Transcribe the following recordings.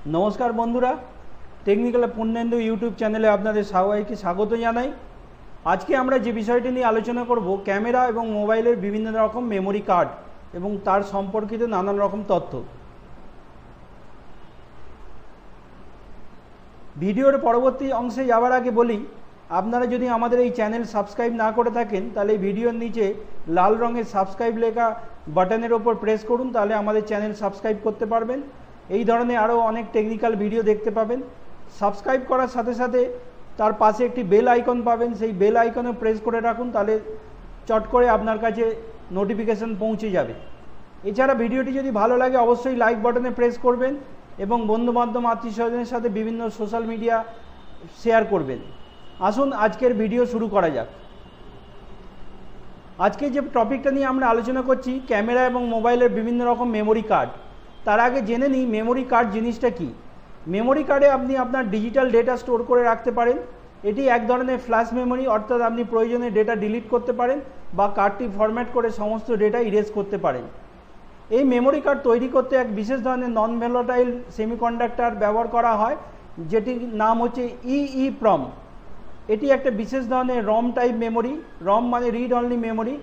नमस्कार बंधुरा technical Purnendu YouTube चैनले आपनादेर सबाइके स्वागत जानाई। आज के आमरा जे विषयटी निये आलोचना करब कैमेरा एवं मोबाइलेर विभिन्न रकम मेमोरी कार्ड एवं तार सम्पर्कित नानान रकम तथ्य। भिडियोर परवर्ती अंशे जावार आगे बोली आपनारा यदि आमादेर एई चैनल सबस्क्राइब ना करे थाकेन ताहले भिडियोर नीचे लाल रंगेर सबस्क्राइब लेखा बाटनेर ओपर प्रेस करुन, ताहले आमादेर चैनल सबस्क्राइब करते पारबेन। এই ধরনের আরও অনেক টেকনিক্যাল ভিডিও দেখতে পাবেন। সাবস্ক্রাইব করার সাথে সাথে তার পাশে একটি বেল আইকন পাবেন, সেই বেল আইকনে প্রেস করে রাখুন, তাহলে চট করে আপনার কাছে নোটিফিকেশন পৌঁছে যাবে। এছাড়া ভিডিওটি যদি ভালো লাগে অবশ্যই লাইক বাটনে প্রেস করবেন এবং বন্ধুবান্ধব আত্মীয় স্বজনের সাথে বিভিন্ন সোশ্যাল মিডিয়া শেয়ার করবেন। আসুন আজকের ভিডিও শুরু করা যাক। আজকে যে টপিকটা নিয়ে আমরা আলোচনা করছি ক্যামেরা এবং মোবাইলের বিভিন্ন রকম মেমোরি কার্ড। তার আগে জেনে নিই মেমোরি কার্ড জিনিসটা কি। মেমোরি কার্ডে আপনি আপনার ডিজিটাল ডেটা স্টোর করে রাখতে পারেন। এটি এক ধরনের ফ্ল্যাশ মেমোরি, অর্থাৎ আপনি প্রয়োজনে ডেটা ডিলিট করতে পারেন বা কার্ডটি ফরম্যাট করে সমস্ত ডেটা ইরেজ করতে পারেন। এই মেমোরি কার্ড তৈরি করতে এক বিশেষ ধরনের নন ভোলাটাইল সেমিকন্ডাক্টর ব্যবহার করা হয়, যেটির নাম হচ্ছে ইইপ্রম। এটি একটা বিশেষ ধরনের রম টাইপ মেমোরি। রম মানে রিড অনলি মেমোরি,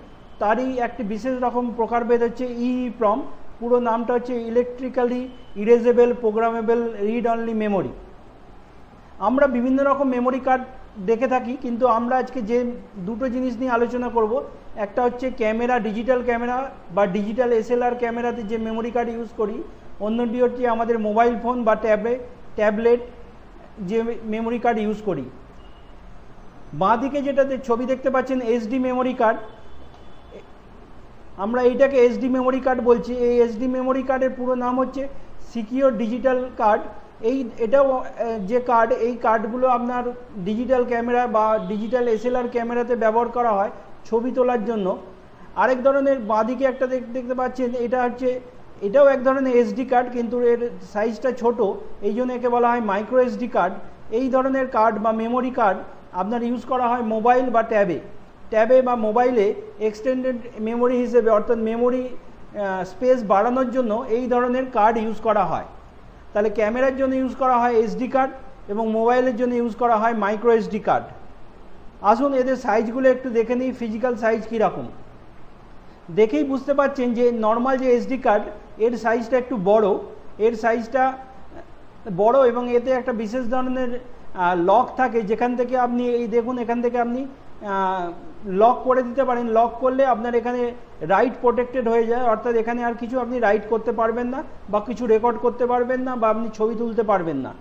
তারই একটি বিশেষ রকম প্রকারভেদ হচ্ছে ইইপ্রম। পুরো নামটা হচ্ছে electrically erasable programmable read only memory. আমরা বিভিন্ন রকম মেমোরি কার্ড দেখে থাকি, কিন্তু আমরা আজকে যে দুটো জিনিস নিয়ে আলোচনা করব, একটা হচ্ছে ক্যামেরা, ডিজিটাল ক্যামেরা বা ডিজিটাল এসএলআর ক্যামেরাতে যে মেমোরি কার্ড ইউজ করি, অন্যটি হচ্ছে আমাদের মোবাইল ফোন বা ট্যাবলেট যে মেমোরি কার্ড ইউজ করি। বাঁ দিকে যেটাতে ছবি দেখতে পাচ্ছেন এসডি মেমোরি কার্ড, আমরা এইটাকে এসডি মেমোরি কার্ড বলছি। এই এসডি মেমোরি কার্ডের পুরো নাম হচ্ছে সিকিউর ডিজিটাল কার্ড। এটাও যে কার্ড, এই কার্ডগুলো আপনার ডিজিটাল ক্যামেরা বা ডিজিটাল এসএলআর ক্যামেরাতে ব্যবহার করা হয় ছবি তোলার জন্য। আরেক ধরনের বাঁদিকে একটা দেখতে পাচ্ছেন, এটাও এক ধরনের এসডি কার্ড, কিন্তু এর সাইজটা ছোট, এই জন্য একে বলা হয় মাইক্রো এসডি কার্ড। এই ধরনের কার্ড বা মেমোরি কার্ড আপনার ইউজ করা হয় মোবাইল বা ট্যাবে বা মোবাইলে এক্সটেন্ডেড মেমোরি হিসেবে, অর্থাৎ মেমোরি স্পেস বাড়ানোর জন্য এই ধরনের কার্ড ইউজ করা হয়। তাহলে ক্যামেরার জন্য ইউজ করা হয় এসডি কার্ড এবং মোবাইলের জন্য ইউজ করা হয় মাইক্রো এসডি কার্ড। আসুন এদের সাইজগুলো একটু দেখে নিই, ফিজিক্যাল সাইজ কীরকম। দেখেই বুঝতে পারছেন যে নর্মাল যে এসডি কার্ড, এর সাইজটা একটু বড়, এর সাইজটা বড় এবং এতে একটা বিশেষ ধরনের লক থাকে, যেখান থেকে আপনি এই দেখুন এখান থেকে আপনি লক করে দিতে পারেন। লক করলে আপনার এখানে রাইট প্রোটেক্টেড হয়ে যায়, অর্থাৎ এখানে আর কিছু আপনি রাইট করতে পারবেন না বা কিছু রেকর্ড করতে পারবেন না বা আপনি ছবি তুলতে পারবেন না।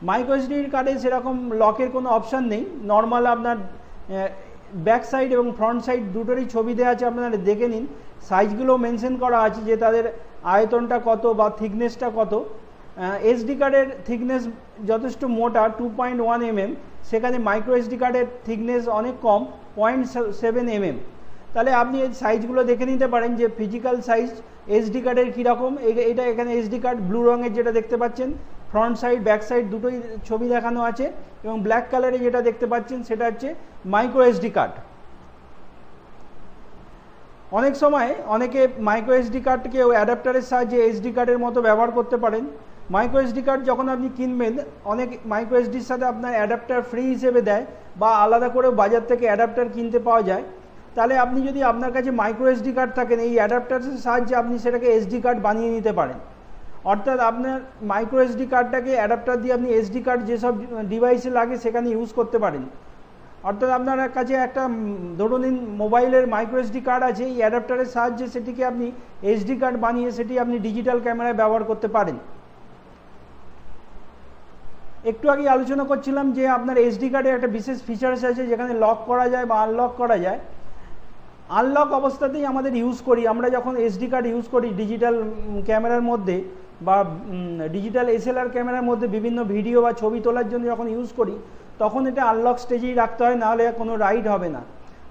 মাইক্রো এসডি কার্ডে সেরকম লকের কোনো অপশান নেই। নর্মাল আপনার ব্যাক সাইড এবং ফ্রন্ট সাইড দুটোরই ছবি দেওয়া আছে, আপনারা দেখে নিন। সাইজগুলো মেনশন করা আছে যে তাদের আয়তনটা কত বা থিকনেসটা কত। এসডি কার্ডের থিকনেস যথেষ্ট মোটা 2.1 mm, সেখানে মাইক্রো এসডি কার্ডের থিকনেস অনেক কম 0.7 mm। তাহলে আপনি এই সাইজগুলো দেখে নিতে পারেন যে ফিজিক্যাল সাইজ এসডি কার্ডের কীরকম। এটা এখানে এসডি কার্ড ব্লু রঙের যেটা দেখতে পাচ্ছেন, ফ্রন্ট সাইড ব্যাক সাইড দুটোই ছবি দেখানো আছে, এবং ব্ল্যাক কালারে যেটা দেখতে পাচ্ছেন সেটা হচ্ছে মাইক্রো এসডি কার্ড। অনেক সময় অনেকে মাইক্রো এসডি কার্ডকে অ্যাডাপ্টারের সাহায্যে এসডি কার্ডের মতো ব্যবহার করতে পারেন। মাইক্রো এসডি কার্ড যখন আপনি কিনবেন, অনেক মাইক্রো এসডির সাথে আপনার অ্যাডাপ্টার ফ্রি হিসেবে দেয় বা আলাদা করেও বাজার থেকে অ্যাডাপ্টার কিনতে পাওয়া যায়। তাহলে আপনি যদি আপনার কাছে মাইক্রো এসডি কার্ড থাকেন, এই অ্যাডাপ্টারের সাহায্যে আপনি সেটাকে এসডি কার্ড বানিয়ে নিতে পারেন। অর্থাৎ আপনার মাইক্রো এসডি কার্ডটাকে অ্যাডাপ্টার দিয়ে আপনি এসডি কার্ড যেসব ডিভাইসে লাগে সেখানে ইউজ করতে পারেন। অর্থাৎ আপনার কাছে একটা ধরুন মোবাইলের মাইক্রো এসডি কার্ড আছে, এই অ্যাডাপ্টারের সাহায্যে সেটিকে আপনি এসডি কার্ড বানিয়ে সেটি আপনি ডিজিটাল ক্যামেরায় ব্যবহার করতে পারেন। একটু আগে আলোচনা করছিলাম যে আপনার এসডি কার্ডে একটা বিশেষ ফিচার্স আছে যেখানে লক করা যায় বা আনলক করা যায়। আনলক অবস্থাতেই আমাদের ইউজ করি, আমরা যখন এসডি কার্ড ইউজ করি ডিজিটাল ক্যামেরার মধ্যে বা ডিজিটাল এসএলআর ক্যামেরার মধ্যে বিভিন্ন ভিডিও বা ছবি তোলার জন্য যখন ইউজ করি, তখন এটা আনলক স্টেজেই রাখতে হয়, নাহলে কোনো রাইড হবে না।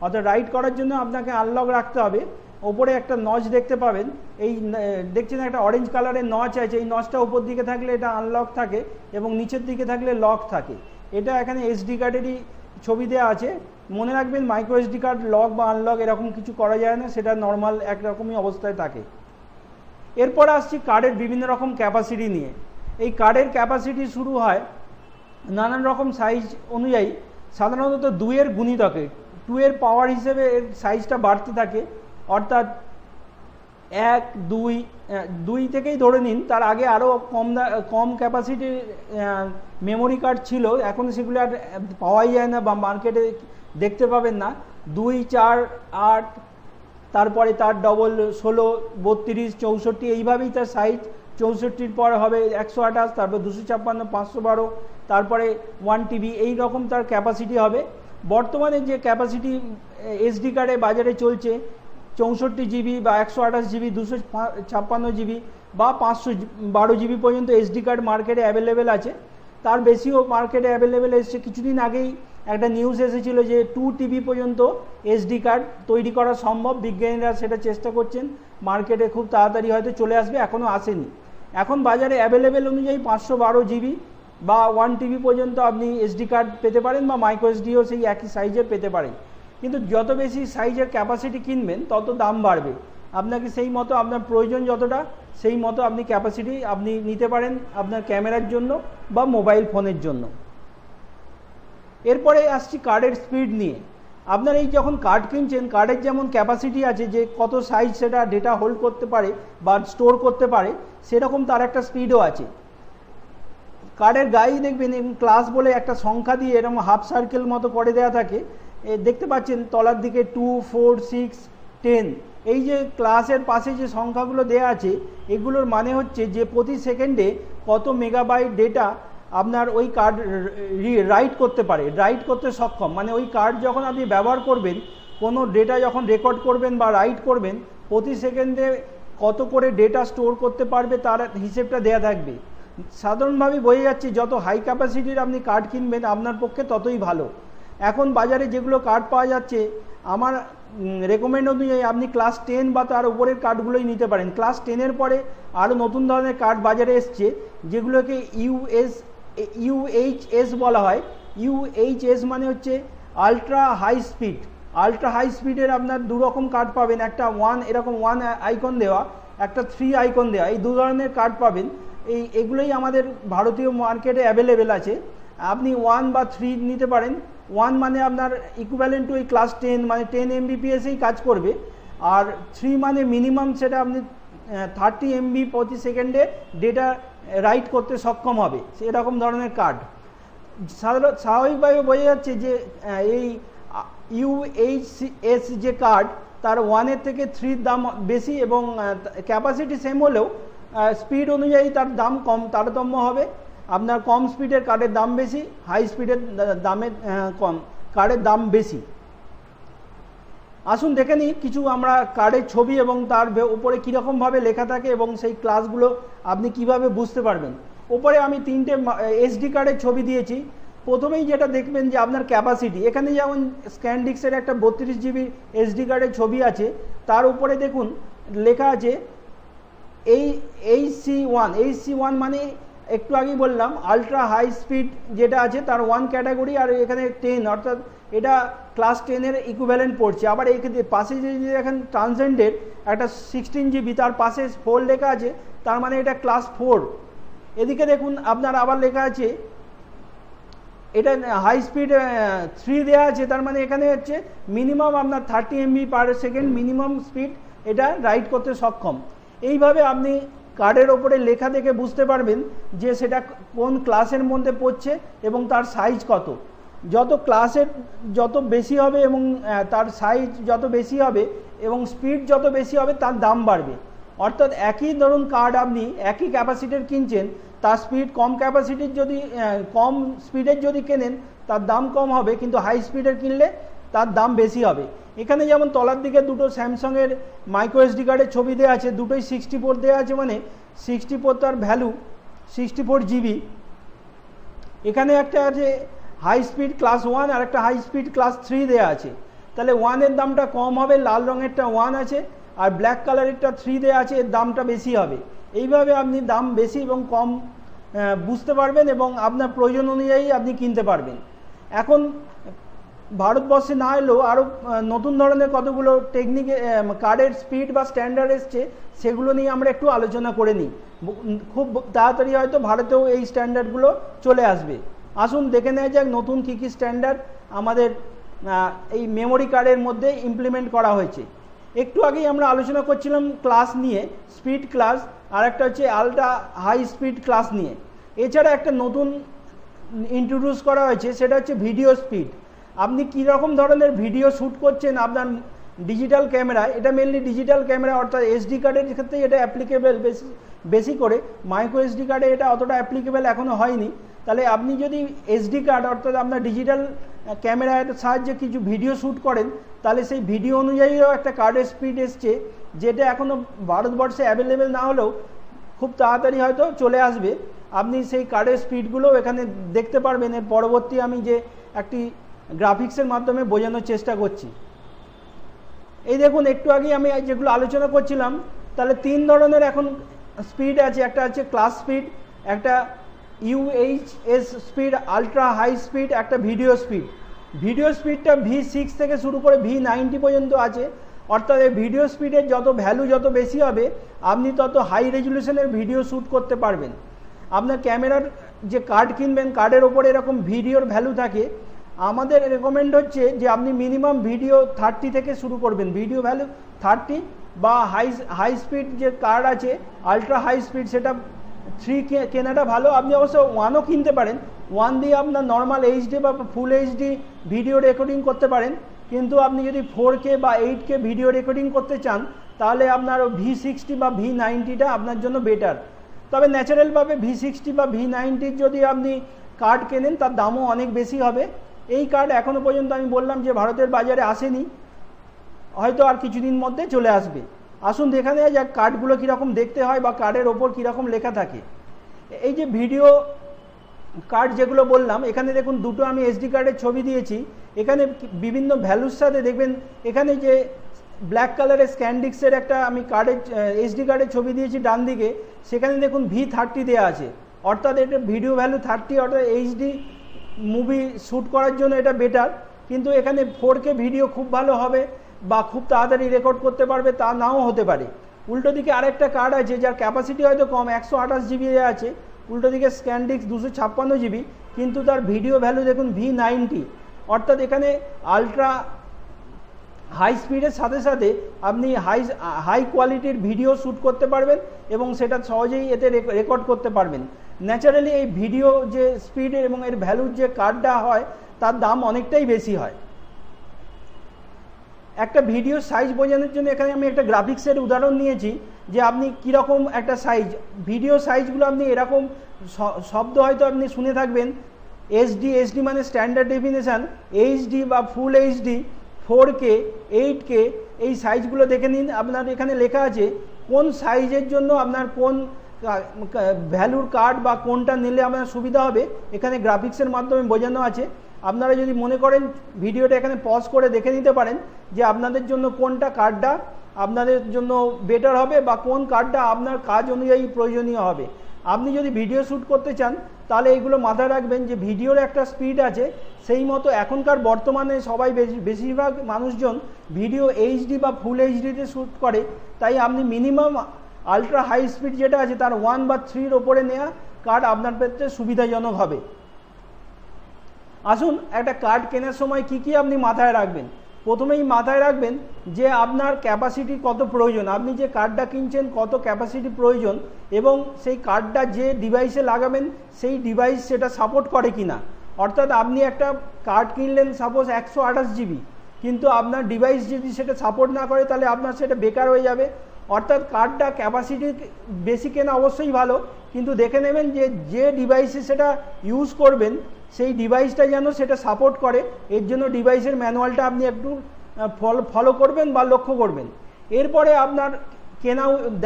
অর্থাৎ রাইড করার জন্য আপনাকে আনলক রাখতে হবে। ওপরে একটা নচ দেখতে পাবেন, এই দেখছেন একটা অরেঞ্জ কালারের নচ আছে, এই নচটা উপর দিকে থাকলে এটা আনলক থাকে এবং নিচের দিকে থাকলে লক থাকে। এটা এখানে এসডি কার্ডেরই ছবি দেওয়া আছে। মনে রাখবেন মাইক্রো এসডি কার্ড লক বা আনলক এরকম কিছু করা যায় না, সেটা নর্মাল একরকমই অবস্থায় থাকে। এরপর আসছি কার্ডের বিভিন্ন রকম ক্যাপাসিটি নিয়ে। এই কার্ডের ক্যাপাসিটি শুরু হয় নানান রকম সাইজ অনুযায়ী, সাধারণত 2-এর গুণিতকে, 2-এর পাওয়ার হিসেবে এর সাইজটা বাড়তে থাকে। অর্থাৎ 1, 2 থেকেই ধরে নিন, তার আগে আরও কম ক্যাপাসিটির মেমোরি কার্ড ছিল, এখন সেগুলো আর পাওয়াই যায় না বা মার্কেটে দেখতে পাবেন না। 2, 4, 8, তারপরে তার ডবল 16, 32, 64, এইভাবেই তার সাইজ। 64-র পর হবে 128, তারপর 256, 512, তারপরে 1 TB, এই রকম তার ক্যাপাসিটি হবে। বর্তমানে যে ক্যাপাসিটি এসডি কার্ডে বাজারে চলছে 64 GB বা 128 GB, 256 GB বা 512 GB পর্যন্ত এসডি কার্ড মার্কেটে অ্যাভেলেবেল আছে। তার বেশিও মার্কেটে অ্যাভেলেবেল এসছে। কিছুদিন আগেই একটা নিউজ এসেছিল যে 2 TB পর্যন্ত এসডি কার্ড তৈরি করা সম্ভব। বিজ্ঞানীরা সেটা চেষ্টা করছেন, মার্কেটে খুব তাড়াতাড়ি হয়তো চলে আসবে, এখনও আসেনি। এখন বাজারে অ্যাভেলেবেল অনুযায়ী 512 GB বা 1 TB পর্যন্ত আপনি এসডি কার্ড পেতে পারেন, বা মাইক্রো এসডিও সেই একই সাইজের পেতে পারেন। কিন্তু যত বেশি সাইজের ক্যাপাসিটি কিনবেন তত দাম বাড়বে। আপনাকে সেই মতো আপনার প্রয়োজন যতটা, সেই মতো আপনি ক্যাপাসিটি আপনি নিতে পারেন আপনার ক্যামেরার জন্য বা মোবাইল ফোনের জন্য। এরপরে আসছি কার্ডের স্পিড নিয়ে। আপনার এই যখন কার্ড কিনছেন, কার্ডের যেমন ক্যাপাসিটি আছে যে কত সাইজ সেটা ডেটা হোল্ড করতে পারে বা স্টোর করতে পারে, সেরকম তার একটা স্পিডও আছে। কার্ডের গায়ে দেখবেন ক্লাস বলে একটা সংখ্যা দিয়ে এরকম হাফ সার্কেল মতো করে দেওয়া থাকে, দেখতে পাচ্ছেন তলার দিকে 2, 4, 6, 10। এই যে ক্লাসের পাশে যে সংখ্যাগুলো দেওয়া আছে, এগুলোর মানে হচ্ছে যে প্রতি সেকেন্ডে কত মেগাবাইট ডেটা আপনার ওই কার্ড রাইট করতে পারে, রাইট করতে সক্ষম। মানে ওই কার্ড যখন আপনি ব্যবহার করবেন, কোনো ডেটা যখন রেকর্ড করবেন বা রাইট করবেন, প্রতি সেকেন্ডে কত করে ডেটা স্টোর করতে পারবে তার হিসেবটা দেয়া থাকবে। সাধারণভাবে বোঝা যাচ্ছে যত হাই ক্যাপাসিটির আপনি কার্ড কিনবেন আপনার পক্ষে ততই ভালো। এখন বাজারে যেগুলো কার্ড পাওয়া যাচ্ছে, আমার রেকমেন্ড অনুযায়ী আপনি ক্লাস 10 বা তার উপরের কার্ডগুলোই নিতে পারেন। ক্লাস 10-এর পরে আরও নতুন ধরনের কার্ড বাজারে এসছে, যেগুলোকে UHS বলা হয়। UHS মানে হচ্ছে ultra high speed. Ultra high স্পিডের আপনার 2 রকম কার্ড পাবেন, একটা 1 এরকম 1 আইকন দেওয়া, একটা 3 আইকন দেওয়া, এই 2 ধরনের কার্ড পাবেন। এগুলোই আমাদের ভারতীয় মার্কেটে অ্যাভেলেবেল আছে। আপনি 1 বা 3 নিতে পারেন। 1 মানে আপনার ইকুইভ্যালেন্ট টু এই ক্লাস 10 মানে 10 MBPS-এই কাজ করবে, আর 3 মানে মিনিমাম সেটা আপনি 30 MB প্রতি সেকেন্ডে ডেটা রাইট করতে সক্ষম হবে, সেরকম ধরনের কার্ড। স্বাভাবিকভাবে বোঝা যাচ্ছে যে এই UHS যে কার্ড, তার 1-এর থেকে 3-র দাম বেশি এবং ক্যাপাসিটি সেম হলেও স্পিড অনুযায়ী তার দাম কম, তারতম্য হবে। আপনার কম স্পিডের কার্ডের দাম বেশি, হাই স্পিডের দামের কম কার্ডের দাম বেশি। আসুন দেখে নিই কিছু আমরা কার্ডের ছবি এবং তার উপরে কীরকমভাবে লেখা থাকে এবং সেই ক্লাসগুলো আপনি কিভাবে বুঝতে পারবেন। উপরে আমি 3টে এসডি কার্ডের ছবি দিয়েছি। প্রথমেই যেটা দেখবেন যে আপনার ক্যাপাসিটি, এখানে যেমন স্ক্যানডিক্সের একটা 32 GB এসডি কার্ডের ছবি আছে, তার উপরে দেখুন লেখা আছে HC1 মানে একটু আগেই বললাম আলট্রা হাই স্পিড যেটা আছে তার 1 ক্যাটাগরি, আর এখানে 10, অর্থাৎ এটা ক্লাস 10-এর ইকুইভ্যালেন্ট পড়ছে। আবার এই পাশে যে দেখেন ট্রান্সেন্ডের একটা 16 GB, তার পাশে 4 লেখা আছে, তার মানে এটা ক্লাস 4। এদিকে দেখুন আপনার আবার লেখা আছে এটা হাই স্পিড 3 দেওয়া আছে, তার মানে এখানে হচ্ছে মিনিমাম আপনার 30 MB per second minimum speed এটা রাইট করতে সক্ষম। এইভাবে আপনি কার্ডের ওপরে লেখা দেখে বুঝতে পারবেন যে সেটা কোন ক্লাসের মধ্যে পড়ছে এবং তার সাইজ কত। যত ক্লাসের যত বেশি হবে এবং তার সাইজ যত বেশি হবে এবং স্পিড যত বেশি হবে তার দাম বাড়বে। অর্থাৎ একই ধরুন কার্ড আপনি একই ক্যাপাসিটির কিনছেন, তার স্পিড কম ক্যাপাসিটির যদি কম স্পিডের যদি কেনেন তার দাম কম হবে, কিন্তু হাই স্পিডের কিনলে তার দাম বেশি হবে। এখানে যেমন তলার দিকে দুটো স্যামসাংয়ের মাইক্রো এসডি কার্ডের ছবি দেওয়া আছে, দুটোই 64 দেওয়া আছে, মানে 64 তার ভ্যালু 64 GB। এখানে একটা আছে হাই স্পিড ক্লাস 1 আর একটা হাই স্পিড ক্লাস 3 দেওয়া আছে, তাহলে 1-এর দামটা কম হবে, লাল রঙেরটা 1 আছে আর ব্ল্যাক কালারেরটা 3 দেওয়া আছে, এর দামটা বেশি হবে। এইভাবে আপনি দাম বেশি এবং কম বুঝতে পারবেন এবং আপনার প্রয়োজন অনুযায়ী আপনি কিনতে পারবেন। এখন ভারতবর্ষে না এলেও আরও নতুন ধরনের কতগুলো টেকনিক কার্ডের স্পিড বা স্ট্যান্ডার্ড এসছে, সেগুলো নিয়ে আমরা একটু আলোচনা করে নিই। খুব তাড়াতাড়ি হয়তো ভারতেও এই স্ট্যান্ডার্ডগুলো চলে আসবে। আসুন দেখে নেওয়া যাক নতুন কী কী স্ট্যান্ডার্ড আমাদের এই মেমোরি কার্ডের মধ্যে ইমপ্লিমেন্ট করা হয়েছে। একটু আগেই আমরা আলোচনা করছিলাম ক্লাস নিয়ে, স্পিড ক্লাস, আর একটা হচ্ছে আলট্রা হাই স্পিড ক্লাস নিয়ে। এছাড়া একটা নতুন ইন্ট্রোডিউস করা হয়েছে, সেটা হচ্ছে ভিডিও স্পিড। আপনি কীরকম ধরনের ভিডিও শ্যুট করছেন আপনার ডিজিটাল ক্যামেরায়, এটা মেনলি ডিজিটাল ক্যামেরা অর্থাৎ এসডি কার্ডের ক্ষেত্রে এটা অ্যাপ্লিকেবল বেশি করে, মাইক্রো এসডি কার্ডে এটা অতটা অ্যাপ্লিকেবল এখনও হয়নি। তাহলে আপনি যদি এসডি কার্ড অর্থাৎ আপনার ডিজিটাল ক্যামেরার সাহায্যে কিছু ভিডিও শ্যুট করেন, তাহলে সেই ভিডিও অনুযায়ীও একটা কার্ডের স্পিড এসছে, যেটা এখনও ভারতবর্ষে অ্যাভেলেবেল না হলেও খুব তাড়াতাড়ি হয়তো চলে আসবে। আপনি সেই কার্ডের স্পিডগুলো এখানে দেখতে পারবেন। এর পরবর্তী আমি যে একটি গ্রাফিক্সের মাধ্যমে বোঝানোর চেষ্টা করছি। এই দেখুন, একটু আগে আমি যেগুলো আলোচনা করছিলাম, তাহলে 3 ধরনের এখন স্পিড আছে। একটা আছে ক্লাস স্পিড, একটা UHS speed, ultra high speed, একটা ভিডিও স্পিড। ভিডিও স্পিডটা V6 থেকে শুরু করে V90 পর্যন্ত আছে। অর্থাৎ এই ভিডিও স্পিডের যত ভ্যালু যত বেশি হবে, আপনি তত হাই রেজলিউশনের ভিডিও শ্যুট করতে পারবেন। আপনার ক্যামেরার যে কার্ড কিনবেন, কার্ডের ওপরে এরকম ভিডিওর ভ্যালু থাকে। আমাদের রেকমেন্ড হচ্ছে যে আপনি মিনিমাম ভিডিও 30 থেকে শুরু করবেন, ভিডিও ভ্যালু 30, বা হাই স্পিড যে কার্ড আছে আলট্রা হাই স্পিড, সেটা 3 কেনাটা ভালো। আপনি অবশ্য 1ও কিনতে পারেন, 1 দিয়ে আপনার নর্মাল এইচডি বা ফুল এইচডি ভিডিও রেকর্ডিং করতে পারেন। কিন্তু আপনি যদি 4K বা 8K ভিডিও রেকর্ডিং করতে চান, তাহলে আপনার V60 বা V90টা আপনার জন্য বেটার। তবে ন্যাচারালভাবে V60 বা V90 যদি আপনি কার্ড কেনেন, তার দামও অনেক বেশি হবে। এই কার্ড এখনও পর্যন্ত আমি বললাম যে ভারতের বাজারে আসেনি, হয়তো আর কিছুদিন মধ্যে চলে আসবে। আসুন দেখে নেওয়া যাক কার্ডগুলো কীরকম দেখতে হয় বা কার্ডের ওপর কীরকম লেখা থাকে। এই যে ভিডিও কার্ড যেগুলো বললাম, এখানে দেখুন দুটো আমি এসডি কার্ডের ছবি দিয়েছি। এখানে বিভিন্ন ভ্যালুর সাথে দেখবেন এখানে যে ব্ল্যাক কালারের স্ক্যানডিক্সের একটা আমি কার্ডের এসডি কার্ডের ছবি দিয়েছি ডান দিকে, সেখানে দেখুন V30 দেওয়া আছে। অর্থাৎ এটা ভিডিও ভ্যালু 30, অর্থাৎ এইচডি মুভি শ্যুট করার জন্য এটা বেটার। কিন্তু এখানে 4K ভিডিও খুব ভালো হবে বা খুব তাড়াতাড়ি রেকর্ড করতে পারবে, তা নাও হতে পারে। উল্টো দিকে আরেকটা কার্ড আছে যার ক্যাপাসিটি হয়তো কম, 128 GB আছে। উল্টো দিকে স্ক্যানডিক্স 256 GB, কিন্তু তার ভিডিও ভ্যালু দেখুন V90। অর্থাৎ এখানে আলট্রা হাই স্পিডের সাথে সাথে আপনি হাই কোয়ালিটির ভিডিও শ্যুট করতে পারবেন এবং সেটা সহজেই এতে রেকর্ড করতে পারবেন। ন্যাচারালি এই ভিডিও যে স্পিডের এবং এর ভ্যালুর যে কার্ডটা হয়, তার দাম অনেকটাই বেশি হয়। একটা ভিডিও সাইজ বোঝানোর জন্য এখানে আমি একটা গ্রাফিক্সের উদাহরণ নিয়েছি, যে আপনি কীরকম একটা সাইজ, ভিডিও সাইজগুলো আপনি এরকম শব্দ হয়তো আপনি শুনে থাকবেন, এসডি মানে স্ট্যান্ডার্ড ডেফিনেশান, এইচডি বা ফুল এইচডি, 4K, 8K, এই সাইজগুলো দেখে নিন। আপনার এখানে লেখা আছে কোন সাইজের জন্য আপনার কোন ভ্যালুর কার্ড বা কোনটা নিলে আপনার সুবিধা হবে, এখানে গ্রাফিক্সের মাধ্যমে বোঝানো আছে। আপনারা যদি মনে করেন ভিডিওটা এখানে পজ করে দেখে নিতে পারেন যে আপনাদের জন্য কোনটা কার্ডটা আপনাদের জন্য বেটার হবে বা কোন কার্ডটা আপনার কাজ অনুযায়ী প্রয়োজনীয় হবে। আপনি যদি ভিডিও শ্যুট করতে চান, তাহলে এইগুলো মাথায় রাখবেন যে ভিডিওর একটা স্পিড আছে, সেই মতো এখনকার বর্তমানে সবাই বেশিরভাগ মানুষজন ভিডিও এইচডি বা ফুল এইচডিতে শ্যুট করে। তাই আপনি মিনিমাম আলট্রা হাই স্পিড যেটা আছে তার 1 বা 3-র ওপরে নেওয়া কার্ড আপনার ক্ষেত্রে সুবিধাজনক হবে। আসুন একটা কার্ড কেনার সময় কি কি আপনি মাথায় রাখবেন। প্রথমেই মাথায় রাখবেন যে আপনার ক্যাপাসিটি কত প্রয়োজন, আপনি যে কার্ডটা কিনছেন কত ক্যাপাসিটি প্রয়োজন, এবং সেই কার্ডটা যে ডিভাইসে লাগাবেন সেই ডিভাইস সেটা সাপোর্ট করে কি না। অর্থাৎ আপনি একটা কার্ড কিনলেন সাপোজ 128 GB, কিন্তু আপনার ডিভাইস যদি সেটা সাপোর্ট না করে, তাহলে আপনার সেটা বেকার হয়ে যাবে। অর্থাৎ কার্ডটা ক্যাপাসিটি বেশি কেনা অবশ্যই ভালো, কিন্তু দেখে নেবেন যে ডিভাইসে সেটা ইউজ করবেন সেই ডিভাইসটা যেন সেটা সাপোর্ট করে। এর জন্য ডিভাইসের ম্যানুয়ালটা আপনি একটু ফলো করবেন বা লক্ষ্য করবেন। এরপরে আপনার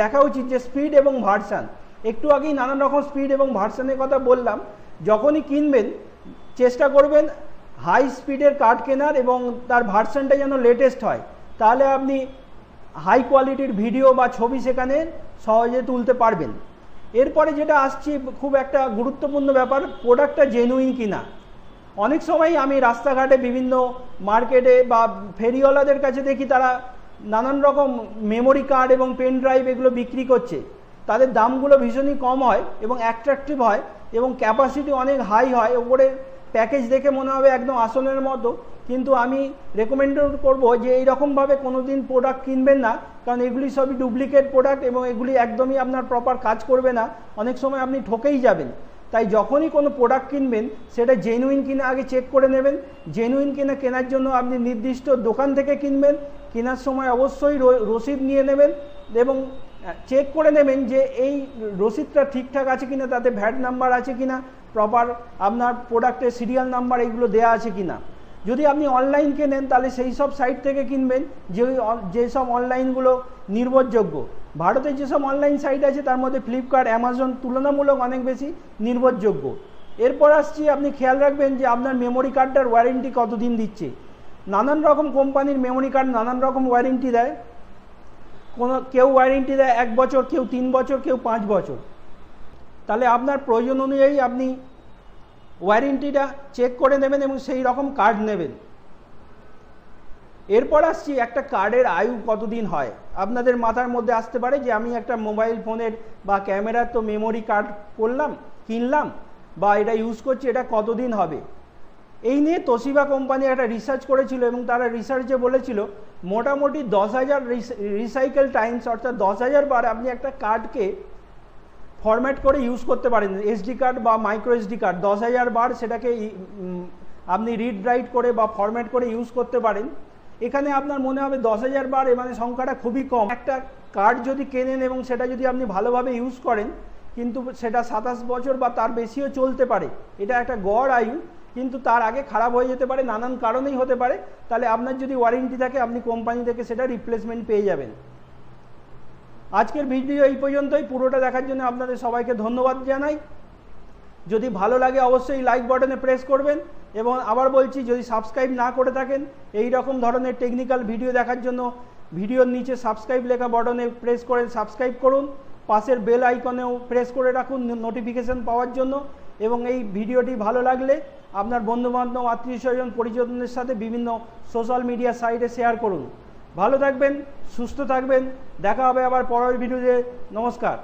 দেখা উচিত যে স্পিড এবং ভার্সান। একটু আগেই নানান রকম স্পিড এবং ভার্সানের কথা বললাম। যখনই কিনবেন চেষ্টা করবেন হাই স্পিডের কার্ড কেনার এবং তার ভার্সানটা যেন লেটেস্ট হয়, তাহলে আপনি হাই কোয়ালিটির ভিডিও বা ছবি সেখানে সহজে তুলতে পারবেন। এরপরে যেটা আসছি খুব একটা গুরুত্বপূর্ণ ব্যাপার, প্রোডাক্টটা জেনুইন কিনা। অনেক সময় আমি রাস্তাঘাটে বিভিন্ন মার্কেটে বা ফেরিওয়ালাদের কাছে দেখি তারা নানান রকম মেমোরি কার্ড এবং পেন ড্রাইভ এগুলো বিক্রি করছে, তাদের দামগুলো ভীষণই কম হয় এবং অ্যাট্রাকটিভ হয় এবং ক্যাপাসিটি অনেক হাই হয়, ওপরে প্যাকেজ দেখে মনে হবে একদম আসনের মতো। কিন্তু আমি রেকমেন্ড করব যে এইরকমভাবে কোনো দিন প্রোডাক্ট কিনবেন না, কারণ এগুলি সবই ডুপ্লিকেট প্রোডাক্ট এবং এগুলি একদমই আপনার প্রপার কাজ করবে না, অনেক সময় আপনি ঠকেই যাবেন। তাই যখনই কোনো প্রোডাক্ট কিনবেন সেটা জেনুইন কিনা আগে চেক করে নেবেন। জেনুইন কিনা কেনার জন্য আপনি নির্দিষ্ট দোকান থেকে কিনবেন, কেনার সময় অবশ্যই রসিদ নিয়ে নেবেন এবং চেক করে নেবেন যে এই রসিদটা ঠিকঠাক আছে কিনা, তাতে ভ্যাট নাম্বার আছে কিনা, প্রপার আপনার প্রোডাক্টের সিরিয়াল নাম্বার এইগুলো দেওয়া আছে কিনা। যদি আপনি অনলাইন কেনেন তাহলে সেই সব সাইট থেকে কিনবেন যেসব অনলাইনগুলো নির্ভরযোগ্য। ভারতে যেসব অনলাইন সাইট আছে তার মধ্যে ফ্লিপকার্ট, অ্যামাজন তুলনামূলক অনেক বেশি নির্ভরযোগ্য। এরপর আসছি, আপনি খেয়াল রাখবেন যে আপনার মেমোরি কার্ডটার ওয়ারেন্টি কতদিন দিচ্ছে। নানান রকম কোম্পানির মেমোরি কার্ড নানান রকম ওয়ারেন্টি দেয়। কেউ ওয়ারেন্টি দেয় 1 বছর, কেউ 3 বছর, কেউ 5 বছর। তাহলে আপনার প্রয়োজন অনুযায়ী আপনি ওয়ারেন্টিটা চেক করে নেবেন এবং সেই রকম কার্ড নেবেন। এরপর আসছি, একটা কার্ডের আয়ু কতদিন হয়। আপনাদের মাথার মধ্যে আসতে পারে যে আমি একটা মোবাইল ফোনের বা ক্যামেরার তো মেমোরি কার্ড কিনলাম বা এটা ইউজ করছি, এটা কতদিন হবে। এই নিয়ে তোশিবা কোম্পানি একটা রিসার্চ করেছিল এবং তারা রিসার্চে বলেছিল মোটামুটি 10,000 রিসাইকেল টাইমস, অর্থাৎ 10,000 বার আপনি একটা কার্ডকে ফরম্যাট করে ইউজ করতে পারেন। এসডি কার্ড বা মাইক্রো এসডি কার্ড 10,000 বার সেটাকে আপনি রিড রাইট করে বা ফরম্যাট করে ইউজ করতে পারেন। এখানে আপনার মনে হবে 10,000 বার মানে সংখ্যাটা খুবই কম। একটা কার্ড যদি কেনেন এবং সেটা যদি আপনি ভালোভাবে ইউজ করেন, কিন্তু সেটা 27 বছর বা তার বেশিও চলতে পারে, এটা একটা গড় আয়ু। কিন্তু তার আগে খারাপ হয়ে যেতে পারে, নানান কারণেই হতে পারে। তাহলে আপনার যদি ওয়ারেন্টি থাকে আপনি কোম্পানি থেকে সেটা রিপ্লেসমেন্ট পেয়ে যাবেন। আজকের ভিডিও এই পর্যন্তই। পুরোটা দেখার জন্য আপনাদের সবাইকে ধন্যবাদ জানাই। যদি ভালো লাগে অবশ্যই লাইক বাটনে প্রেস করবেন এবং আবার বলছি, যদি সাবস্ক্রাইব না করে থাকেন এই রকম ধরনের টেকনিক্যাল ভিডিও দেখার জন্য ভিডিওর নিচে সাবস্ক্রাইব লেখা বাটনে প্রেস করে সাবস্ক্রাইব করুন। পাশের বেল আইকনেও প্রেস করে রাখুন নোটিফিকেশন পাওয়ার জন্য। এবং এই ভিডিওটি ভালো লাগলে আপনার বন্ধুবান্ধব, আত্মীয় স্বজন, পরিজনদের সাথে বিভিন্ন সোশ্যাল মিডিয়া সাইটে শেয়ার করুন। ভালো থাকবেন, সুস্থ থাকবেন। দেখা হবে আবার পরের ভিডিওতে। নমস্কার।